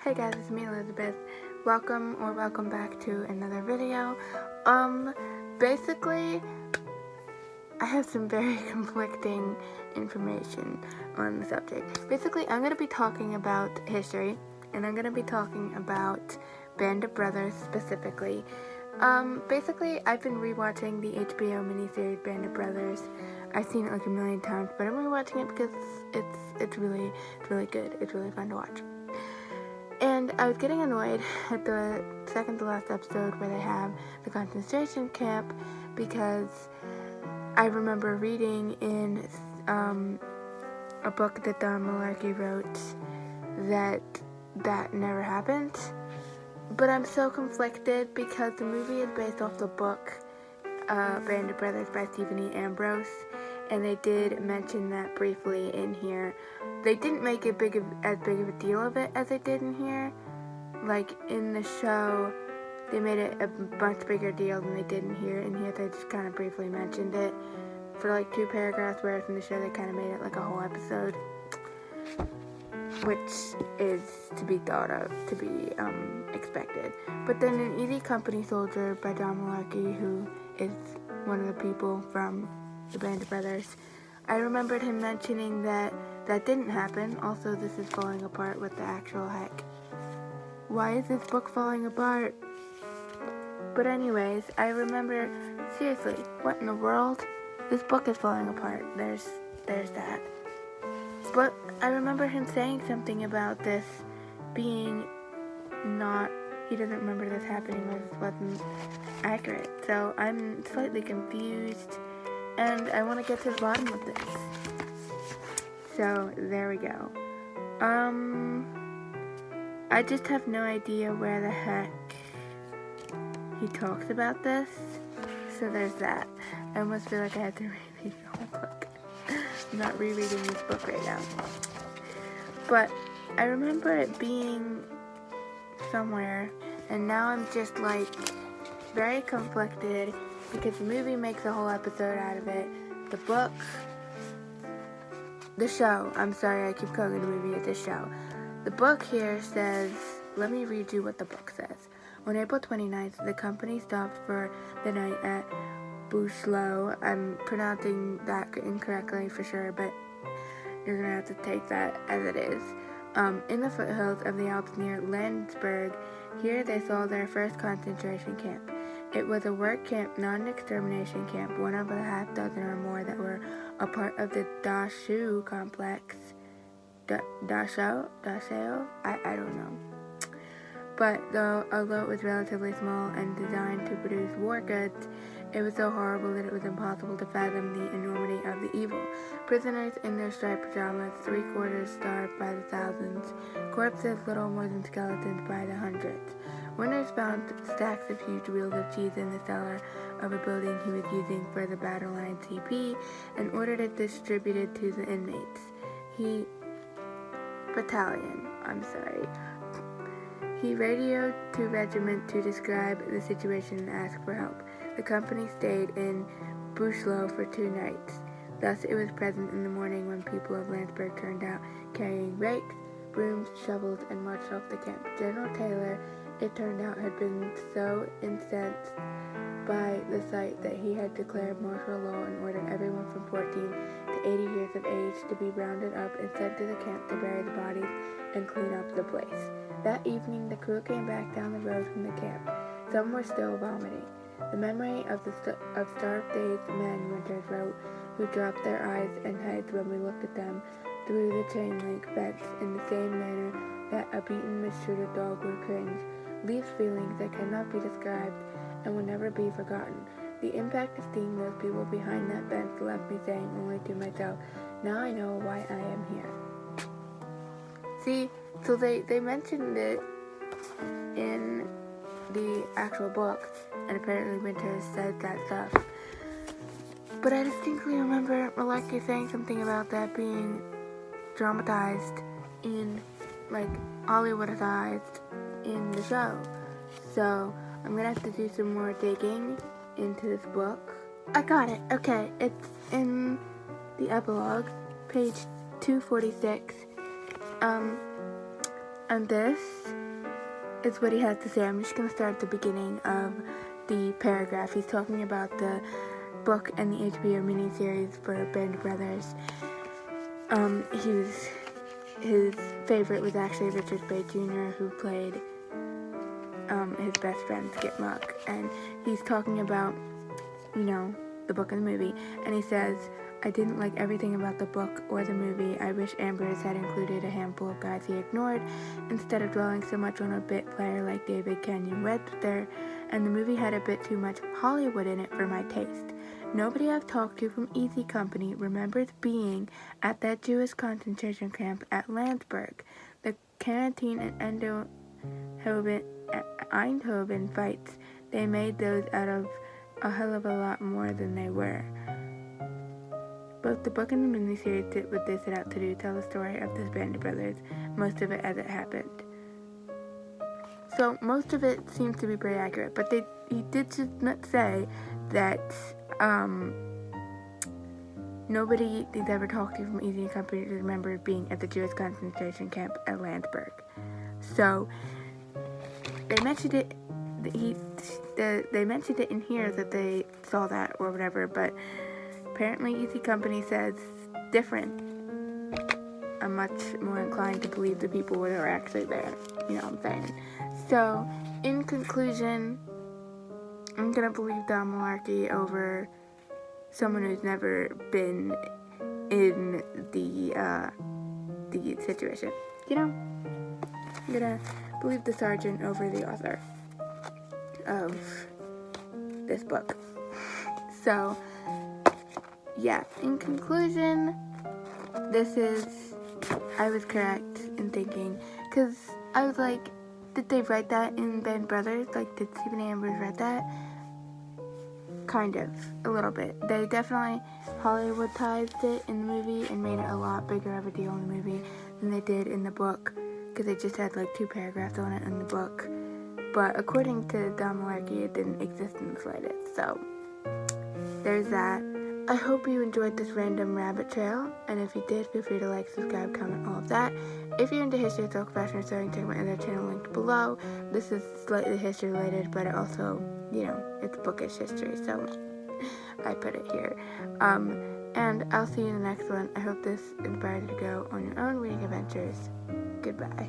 Hey guys, it's me Elizabeth. Welcome back to another video. Basically, I have some very conflicting information on the subject. Basically, I'm going to be talking about history, and I'm going to be talking about Band of Brothers specifically. Basically, I've been rewatching the HBO miniseries Band of Brothers. I've seen it like a million times, but I'm rewatching it because it's really good. It's really fun to watch. And I was getting annoyed at the second to last episode where they have the concentration camp because I remember reading in a book that Don Malarkey wrote that never happened. But I'm so conflicted because the movie is based off the book Band of Brothers by Stephen E. Ambrose, and they did mention that briefly in here. They didn't make it as big of a deal of it as they did in here. Like in the show, they made it a much bigger deal than they did in here. In here, they just kind of briefly mentioned it for like 2 paragraphs, whereas in the show, they kind of made it like a whole episode, which is to be thought of, to be expected. But then in Easy Company Soldier by Don Malarkey, who is one of the people from the Band of Brothers, I remembered him mentioning that didn't happen. Also, this is falling apart. What the actual heck? Why is this book falling apart? But anyways, I remember, seriously, what in the world? This book is falling apart. There's that. But I remember him saying something about this being not, he doesn't remember this happening, this wasn't accurate. So I'm slightly confused, and I want to get to the bottom of this. So there we go. I just have no idea where the heck he talks about this. So there's that. I almost feel like I have to reread the whole book. I'm not rereading this book right now. But I remember it being somewhere, and now I'm just like very conflicted because the movie makes a whole episode out of it. The book, the show, I'm sorry, I keep calling it a movie, it's a show. The book here says, let me read you what the book says. On April 29th, the company stopped for the night at Bushlow. I'm pronouncing that incorrectly for sure, but you're going to have to take that as it is. In the foothills of the Alps near Landsberg, here they saw their first concentration camp. It was a work camp, not an extermination camp, one of a half dozen or more that were a part of the Dachau complex. Dachau? I don't know. But although it was relatively small and designed to produce war goods, it was so horrible that it was impossible to fathom the enormity of the evil. Prisoners in their striped pajamas, 3/4 starved by the thousands, corpses little more than skeletons by the hundreds. Winters found stacks of huge wheels of cheese in the cellar of a building he was using for the battle line CP and ordered it distributed to the inmates. He radioed to regiment to describe the situation and ask for help. The company stayed in Bushlow for 2 nights. Thus, it was present in the morning when people of Landsberg turned out, carrying rakes, brooms, shovels, and marched off the camp. General Taylor, it turned out, had been so incensed by the sight that he had declared martial law and ordered everyone from 14 to 80 years of age to be rounded up and sent to the camp to bury the bodies and clean up the place. That evening, the crew came back down the road from the camp. Some were still vomiting. The memory of starved days, men, Winters wrote, who dropped their eyes and heads when we looked at them through the chain-link fence in the same manner that a beaten, mistreated dog would cringe, leaves feelings that cannot be described and will never be forgotten. The impact of seeing those people behind that fence left me saying only to myself, now I know why I am here. See, so they mentioned it in the actual book, and apparently Winters said that stuff. But I distinctly remember Malarkey saying something about that being dramatized in, like, Hollywoodized in the show. So I'm gonna have to do some more digging into this book. I got it. Okay, it's in the epilogue, page 246. And this is what he has to say. I'm just going to start at the beginning of the paragraph. He's talking about the book and the HBO miniseries for Band of Brothers. His favorite was actually Richard Spade Jr., who played his best friend, Skip Muck. And he's talking about, the book and the movie. And he says, I didn't like everything about the book or the movie. I wish Ambers had included a handful of guys he ignored, instead of dwelling so much on a bit player like David Kenyon Webster, and the movie had a bit too much Hollywood in it for my taste. Nobody I've talked to from Easy Company remembers being at that Jewish concentration camp at Landsberg. The Canteen and Eindhoven fights, they made those out of a hell of a lot more than they were. Both the book and the miniseries did what they set out to do, tell the story of this band of brothers, most of it as it happened. So most of it seems to be pretty accurate, but he did just not say that nobody he's ever talked to from Easy Company remembered being at the Jewish concentration camp at Landsberg. So they mentioned it. They mentioned it in here that they saw that or whatever, but apparently Easy Company says different. I'm much more inclined to believe the people that are actually there. You know what I'm saying? So, in conclusion, I'm gonna believe Don Malarkey over someone who's never been in the situation. I'm gonna believe the sergeant over the author of this book. So, yeah, in conclusion, I was correct in thinking, because I was like, did they write that in Band of Brothers? Like, did Stephen Ambers write that? Kind of, a little bit. They definitely Hollywoodized it in the movie and made it a lot bigger of a deal in the movie than they did in the book, because they just had like 2 paragraphs on it in the book. But according to Don Malarkey, it didn't exist in the slightest. So, there's that. I hope you enjoyed this random rabbit trail, and if you did, feel free to like, subscribe, comment, all of that. If you're into history, folk, fashion, or sewing, check my other channel linked below. This is slightly history related, but it also, it's bookish history, so I put it here. And I'll see you in the next one. I hope this inspires you to go on your own reading adventures. Goodbye.